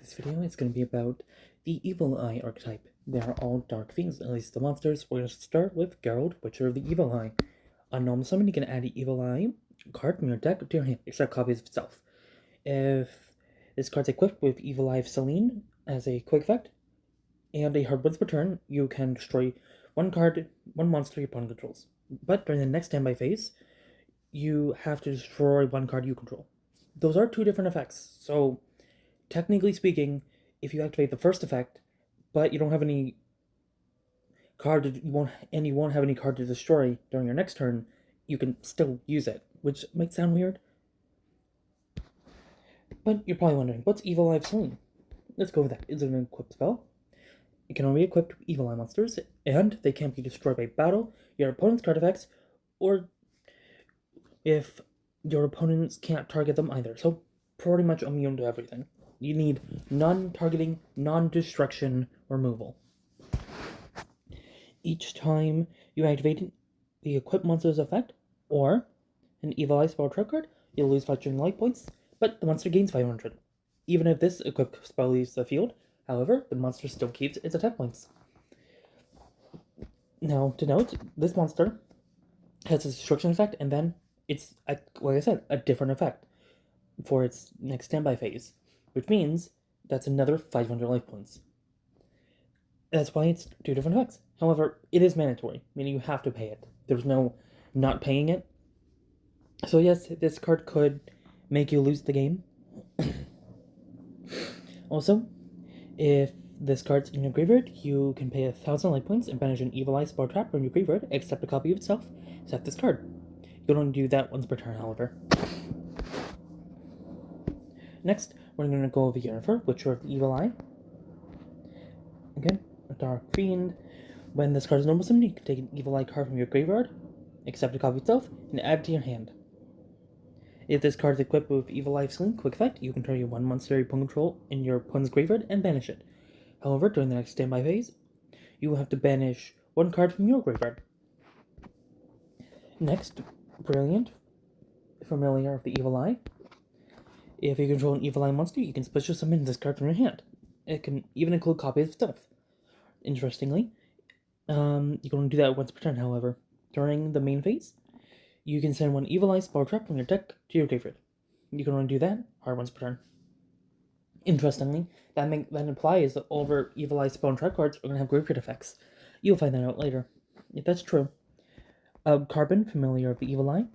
This video is going to be about the Evil Eye archetype. They are all dark fiends, at least the monsters. We're going to start with Geralt, Witcher of the Evil Eye. On normal summon, you can add an Evil Eye card from your deck to your hand, except copies of itself. If this card's equipped with Evil Eye of Selene as a quick effect, and a hard once per turn, you can destroy one card, one monster your opponent controls. But during the next standby phase, you have to destroy one card you control. Those are two different effects, so technically speaking, if you activate the first effect, but you don't have any card you won't have any card to destroy during your next turn, you can still use it, which might sound weird. But you're probably wondering, what's Evil Eye of Selene? Let's go with that. It's an equipped spell. It can only be equipped with Evil Eye monsters, and they can't be destroyed by battle, your opponent's card effects, or if your opponents can't target them either. So pretty much immune to everything. You need non-targeting, non-destruction removal. Each time you activate the equipped monster's effect, or an Evil Eye spell trap card, you'll lose 500 life points, but the monster gains 500. Even if this equipped spell leaves the field, however, the monster still keeps its attack points. Now, to note, this monster has a destruction effect, and then it's, like I said, a different effect for its next standby phase, which means that's another 500 life points. That's why it's two different effects. However, it is mandatory, meaning you have to pay it. There's no not paying it. So yes, this card could make you lose the game. Also, if this card's in your graveyard, you can pay 1,000 life points and banish an Evil Eye spell trap from your graveyard, except a copy of itself, except this card. You can only do that once per turn, however. Next, we're going to go over Yennefer, Witcher of the Evil Eye. Again, a Dark Fiend. When this card is normal summon, you can take an Evil Eye card from your graveyard, accept a copy of itself, and add it to your hand. If this card is equipped with Evil Eye of Selene, quick effect, you can target one monster you control in your opponent's graveyard and banish it. However, during the next standby phase, you will have to banish one card from your graveyard. Next, Brilliant, Familiar of the Evil Eye. If you control an Evil Eye monster, you can special summon this card from your hand. It can even include copies of stuff. Interestingly, you can only do that once per turn, however. During the main phase, you can send one Evil Eye spell trap from your deck to your graveyard. You can only do that hard once per turn. Interestingly, that implies that all of our Evil Eye spell trap cards are going to have graveyard effects. You'll find that out later, if that's true. Carbon, Familiar of the Evil Eye.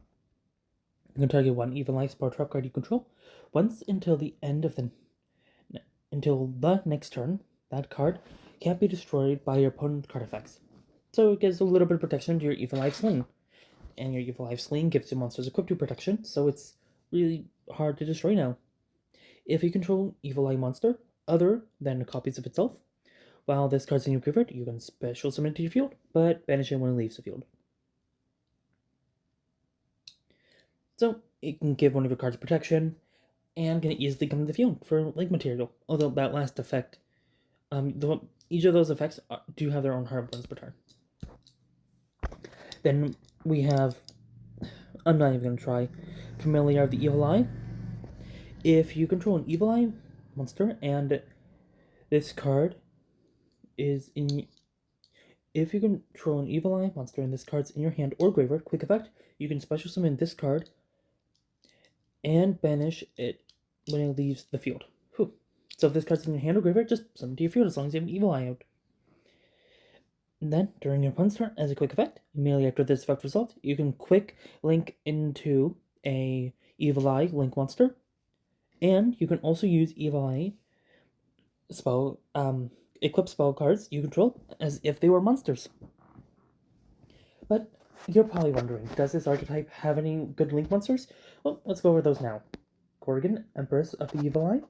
You can target one Evil Eye spell trap card you control once until the next turn. That card can't be destroyed by your opponent's card effects. So it gives a little bit of protection to your Evil Eye of Selene. And your Evil Eye of Selene gives the monsters equipped to protection, so it's really hard to destroy now. If you control Evil Eye monster other than copies of itself, while this card's in your graveyard, you can special summon it to your field, but banish it when it leaves the field. So it can give one of your cards protection, and can easily come to the field for link material. Although that last effect, each of those effects do have their own hard ones per turn. Then we have, I'm not even going to try, Familiar of the Evil Eye. If you control an Evil Eye monster and this card is in... If you control an Evil Eye monster and this card's in your hand or graveyard, quick effect, you can special summon this card and banish it when it leaves the field. Whew. So if this card's in your hand or graveyard, just summon it to your field as long as you have an Evil Eye out. And then, during your opponent's turn, as a quick effect, immediately after this effect resolved, you can quick link into a Evil Eye link monster. And you can also use Evil Eye spell, equip spell cards you control as if they were monsters. But you're probably wondering, does this archetype have any good link monsters? Well, let's go over those now. Gorgon, Empress of the Evil Eye.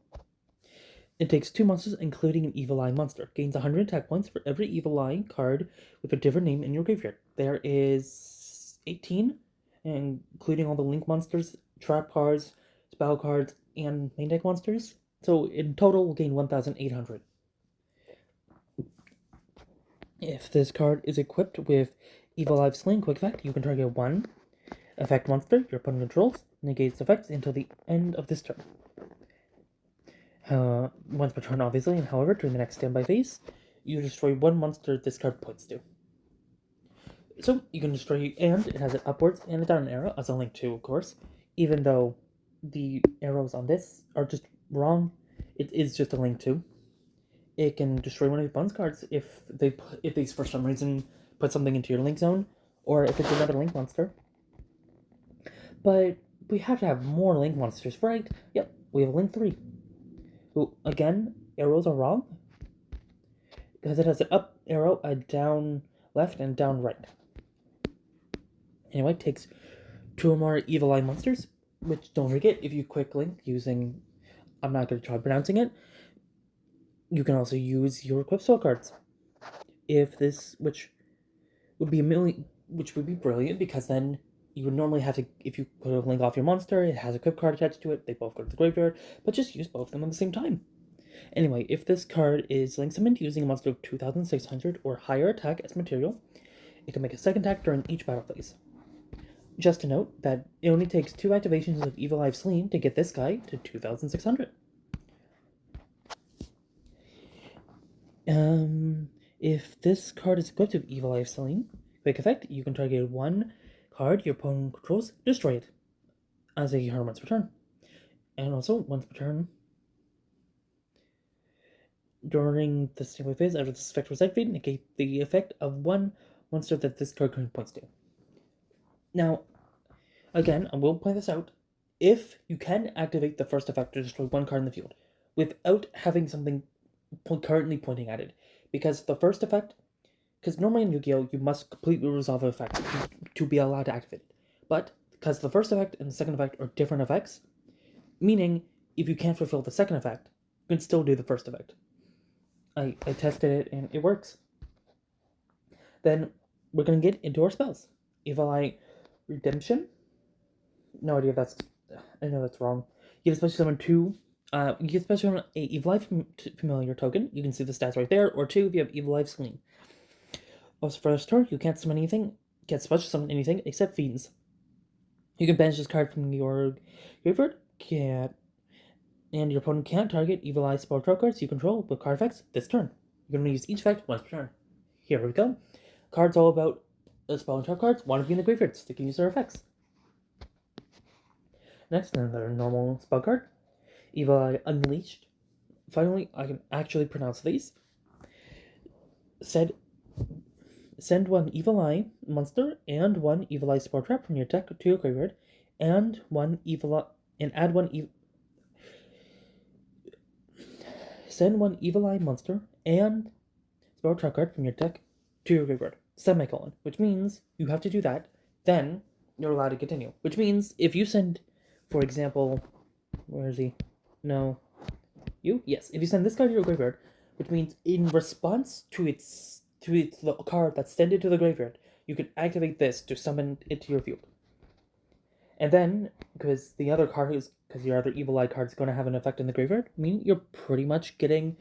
It takes 2 monsters, including an Evil Eye monster. Gains 100 attack points for every Evil Eye card with a different name in your graveyard. There is 18, including all the link monsters, trap cards, spell cards, and main deck monsters. So in total, we'll gain 1,800. If this card is equipped with Evil Eye of Selene quick effect, you can target one effect monster your opponent controls, negates effects until the end of this turn. once per turn, obviously, and however, during the next standby phase, you destroy one monster this card points to. So, you can destroy, and it has an upwards and a down arrow, as a link to, of course, even though the arrows on this are just wrong, it is just a link to. It can destroy one of your opponent's cards if they for some reason put something into your link zone, or if it's another link monster. But we have to have more link monsters, right? Yep, we have link 3. Who, again, arrows are wrong, because it has an up arrow, a down left, and down right. Anyway, it takes 2 or more Evil Eye monsters, which, don't forget, if you quick link using, I'm not going to try pronouncing it, you can also use your equip spell cards. Which would be brilliant, because then you would normally have to, if you put a link off your monster, it has a equip card attached to it, they both go to the graveyard, but just use both of them at the same time. Anyway, if this card is link summoned using a monster of 2600 or higher attack as material, it can make a second attack during each battle phase. Just to note that it only takes 2 activations of Evil Eye Selene to get this guy to 2600. If this card is equipped with Evil Eye Selene, quick effect, you can target one card your opponent controls, destroy it, as a card once per turn. And also, once per turn, during the standby phase, after this effect was activated, negate the effect of one monster that this card currently points to. Now, again, I will point this out, if you can activate the first effect to destroy one card in the field, without having something currently pointing at it, because the first effect, because normally in Yu-Gi-Oh! You must completely resolve an effect to be allowed to activate it, but because the first effect and the second effect are different effects, meaning if you can't fulfill the second effect, you can still do the first effect. I tested it and it works. Then we're going to get into our spells. Evil Eye Redemption. No idea if that's, I know that's wrong. You can special summon 2. You can special summon a Evil Eye Familiar token. You can see the stats right there. Or 2 if you have Evil Eye Selene. Also, for this turn, you can't summon anything. You can't special summon anything except fiends. You can banish this card from your graveyard. And your opponent can't target Evil Eye spell cards you control with card effects this turn. You're going to use each effect once per turn. Here we go. Cards all about the spell and tarot cards want to be in the graveyard, so they can use their effects. Next, another normal spell card. Evil Eye Unleashed. Finally, I can actually pronounce these. Send one Evil Eye monster and one Evil Eye spell trap from your deck to your graveyard, and add one Send one Evil Eye monster and spell trap card from your deck to your graveyard. Semicolon. Which means you have to do that, then you're allowed to continue. Which means if you send, for example, where is he? No. You? Yes. If you send this card to your graveyard, which means in response to the card that's sent into the graveyard, you can activate this to summon it to your field. And then, because your other Evil Eye card is going to have an effect in the graveyard, I mean, you're pretty much going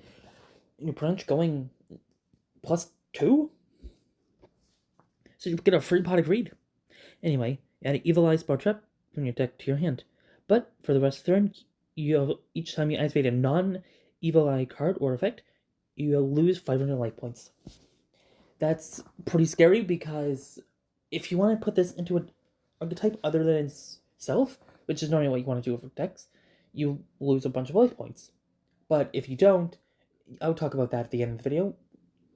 +2? So you get a free pot of greed. Anyway, add an Evil Eye spell trap from your deck to your hand. But for the rest of the turn, each time you activate a non-Evil Eye card or effect, you'll lose 500 life points. That's pretty scary, because if you want to put this into an archetype other than itself, which is normally what you want to do with decks, you lose a bunch of life points. But if you don't, I'll talk about that at the end of the video,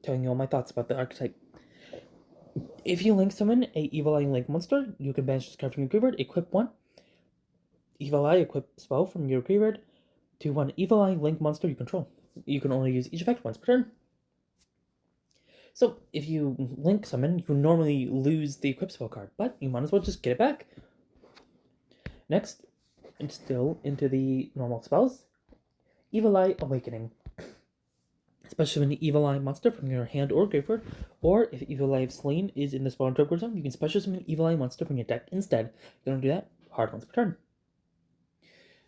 telling you all my thoughts about the archetype. If you link summon a Evil Eye Link monster, you can banish this card from your graveyard, equip one Evil Eye equip spell from your graveyard to one Evil Eye Link monster you control. You can only use each effect once per turn. So, if you link summon, you normally lose the equip spell card, but you might as well just get it back. Next, and still into the normal spells, Evil Eye Awakening. Special summon an Evil Eye monster from your hand or graveyard, or if Evil Eye Selene is in the spawn trigger zone, you can special summon an Evil Eye monster from your deck instead. You don't do that, hard once per turn.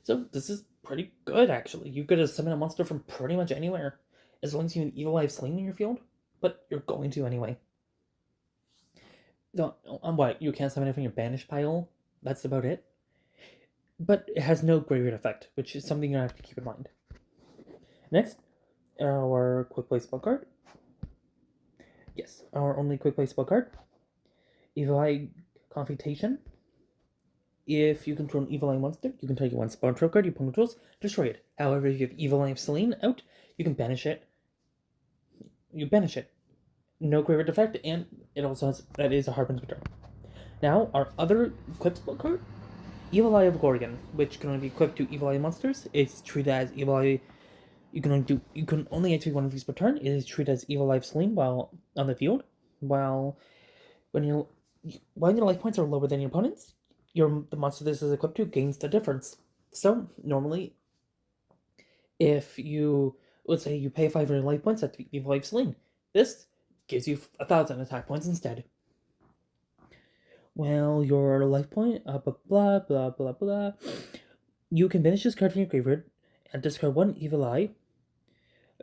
So this is pretty good, actually. You could summon a monster from pretty much anywhere, as long as you have an Evil Eye Selene in your field, but you're going to anyway. No, what, you can't summon it from your banish pile? That's about it. But it has no graveyard effect, which is something you have to keep in mind. Next, our quick play spell card. Yes, our only quick play spell card. Evil Eye Confutation. If you control an Evil Eye monster, you can target one spawn control card your opponent controls, destroy it. However, if you have Evil Eye of Selene out, you can banish it. You banish it. No graveyard effect, and it also has that is a Harbin's Return. Now, our other equipped spell card, Evil Eye of Gorgon, which can only be equipped to Evil Eye monsters. It's treated as Evil Eye. You can only activate one of these per turn. It is treated as Evil Eye of Selene while on the field. While your life points are lower than your opponent's, the monster this is equipped to gains the difference. So normally, if you let's say you pay 500 life points at Evil Eye of Selene, this gives you 1,000 attack points instead. Well, your life point, blah blah blah blah. You can banish this card from your graveyard and discard one Evil Eye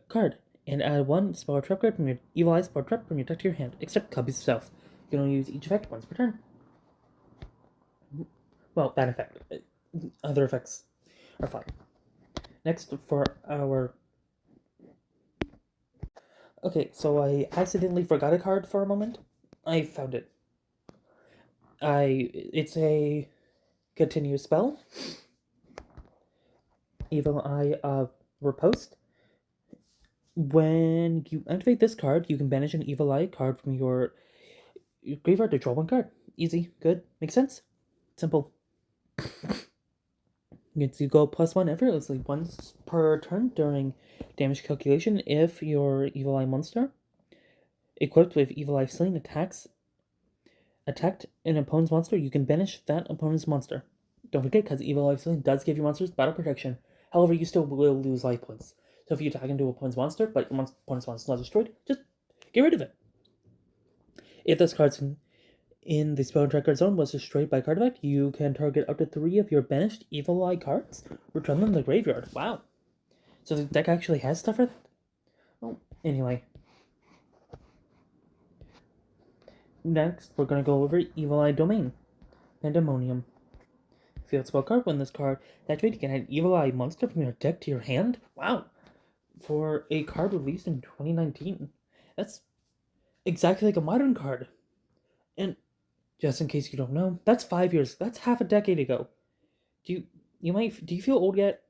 card and add one spell trap card from your Evil Eye spell trap from your deck to your hand, except copies itself. You can only use each effect once per turn. Well, that effect. Other effects are fine. Next, for our... Okay, so I accidentally forgot a card for a moment. I found it. It's a continuous spell. Evil Eye of Riposte. When you activate this card, you can banish an Evil Eye card from your graveyard to draw one card. Easy, good, makes sense, simple. You go +1 effortlessly once per turn during damage calculation if your Evil Eye monster equipped with Evil Eye Selene attacked an opponent's monster. You can banish that opponent's monster. Don't forget, because Evil Eye Selene does give your monsters battle protection. However, you still will lose life points. So if you attack into a opponent's monster, but your opponent's monster is not destroyed, just get rid of it. If this card's in the spell tracker zone was destroyed by card effect, you can target up to 3 of your banished Evil Eye cards, return them to the graveyard. Wow. So the deck actually has stuff for that? Well, anyway. Next, we're going to go over Evil Eye Domain. Pandemonium. Field spell card. When this card activates, you can add Evil Eye monster from your deck to your hand. Wow. For a card released in 2019. That's exactly like a modern card. And just in case you don't know, that's 5 years. That's half a decade ago. Do you feel old yet?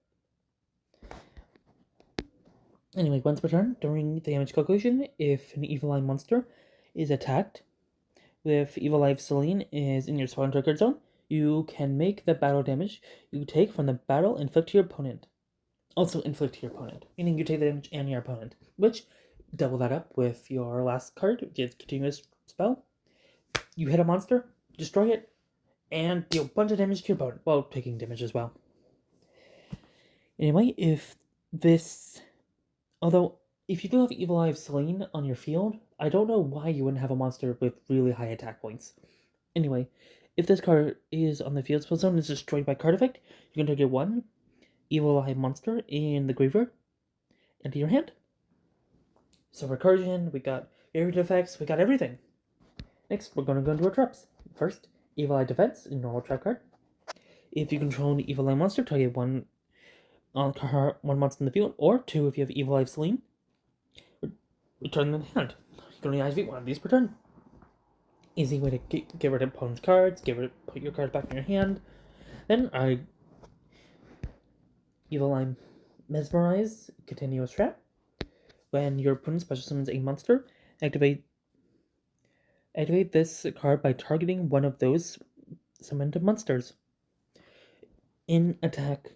Anyway, once per turn, during the damage calculation, if an Evil Eye monster is attacked with Evil Eye of Selene is in your spawn trigger zone, you can make the battle damage you take from the battle inflict to your opponent. Also inflict to your opponent, meaning you take the damage and your opponent, which double that up with your last card, which is continuous spell. You hit a monster, destroy it, and deal a bunch of damage to your opponent while taking damage as well. Anyway, if you do have Evil Eye of Selene on your field, I don't know why you wouldn't have a monster with really high attack points. Anyway, if this card is on the field spell zone and is destroyed by card effect, you can target one Evil Eye monster in the graveyard into your hand. So recursion, we got area effects, we got everything. Next, we're going to go into our traps. First, Evil Eye Defense, a normal trap card. If you control an Evil Eye monster, target one monster in the field, or 2 if you have Evil Eye of Selene. Return them in hand. You can only activate one of these per turn. Easy way to get rid of opponent's cards, put your cards back in your hand. Then Evil Eye Mesmerize, continuous trap. When your opponent special summons a monster, activate this card by targeting one of those summoned monsters. In attack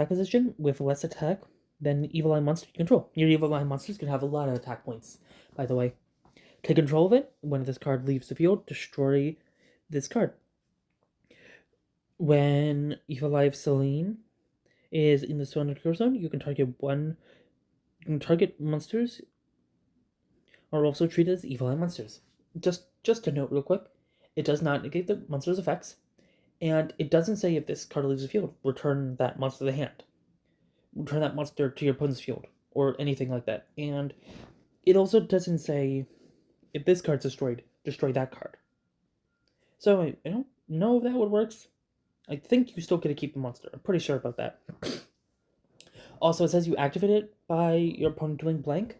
position with less attack than Evil Eye monster you control. Your Evil Eye monsters can have a lot of attack points, by the way. Take control of it. When this card leaves the field, destroy this card. When Evil Eye of Selene is in the spawn trigger zone, you can target monsters are also treated as Evil Eye monsters. Just a note real quick, it does not negate the monster's effects, and it doesn't say if this card leaves the field, return that monster to the hand. Return that monster to your opponent's field, or anything like that. And it also doesn't say, if this card's destroyed, destroy that card. So, I don't know if that would work. I think you still get to keep the monster. I'm pretty sure about that. Also, it says you activate it by your opponent doing blank,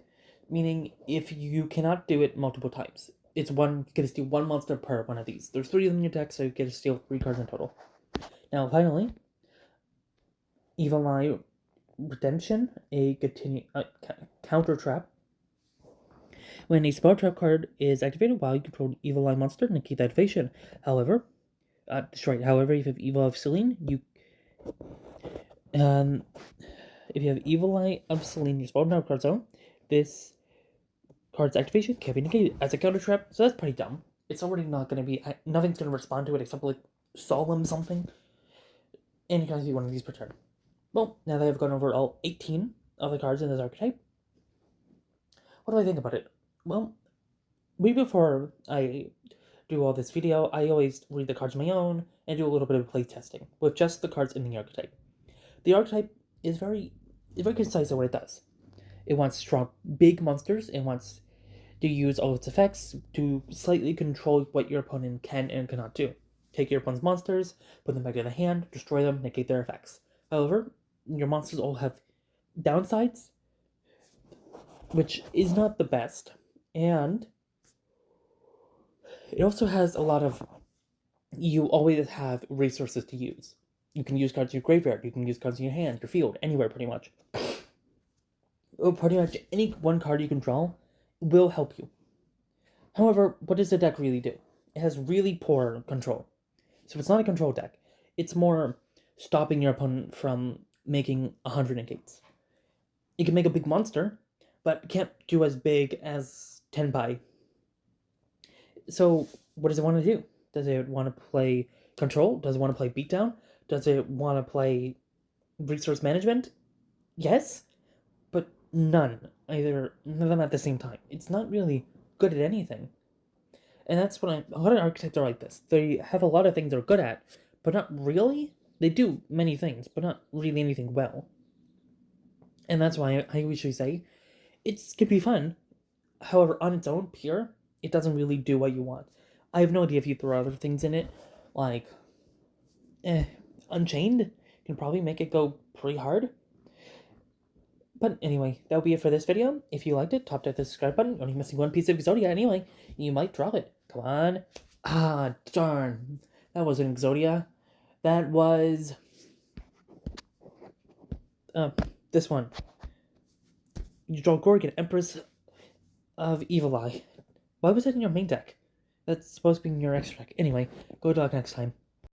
meaning if you cannot do it multiple times. It's one, you get to steal one monster per one of these. There's 3 of them in your deck, so you get to steal 3 cards in total. Now, finally, Evil Eye Redemption, a counter trap. When a spell trap card is activated while you control an Evil Eye monster, negate the activation. However, destroy it. However, if you have Evil Eye of Selene, if you have Evil Eye of Selene in your spell trap card zone, this card's activation can't be negated as a counter trap, so that's pretty dumb. It's already not going to be, nothing's going to respond to it except like Solemn something, and you can only do one of these per turn. Well, now that I've gone over all 18 of the cards in this archetype, what do I think about it? Well, way before I do all this video, I always read the cards on my own and do a little bit of play testing with just the cards in the archetype. The archetype is very concise in what it does. It wants strong, big monsters. It wants to use all its effects to slightly control what your opponent can and cannot do. Take your opponent's monsters, put them back in the hand, destroy them, negate their effects. However, your monsters all have downsides, which is not the best, and it also has a lot of, you always have resources to use. You can use cards in your graveyard, you can use cards in your hand, your field, anywhere pretty much. Pretty much any one card you can draw will help you. However, what does the deck really do? It has really poor control. So it's not a control deck. It's more stopping your opponent from making 100 negates. It can make a big monster, but can't do as big as 10 So what does it want to do? Does it want to play control? Does it want to play beatdown? Does it want to play resource management? Yes, but none of them at the same time. It's not really good at anything. And that's what a lot of archetypes are like this. They have a lot of things they're good at, but not really. They do many things, but not really anything well. And that's why I usually say it could be fun. However, on its own, pure, it doesn't really do what you want. I have no idea if you throw other things in it, like Unchained can probably make it go pretty hard. But anyway, that'll be it for this video. If you liked it, tap that subscribe button. You're only missing one piece of Exodia anyway. You might drop it. Come on. Ah, darn. That wasn't Exodia. That was this one. You draw Gorgon, Empress of Evil Eye. Why was it in your main deck? That's supposed to be in your extra deck. Anyway, go dog next time.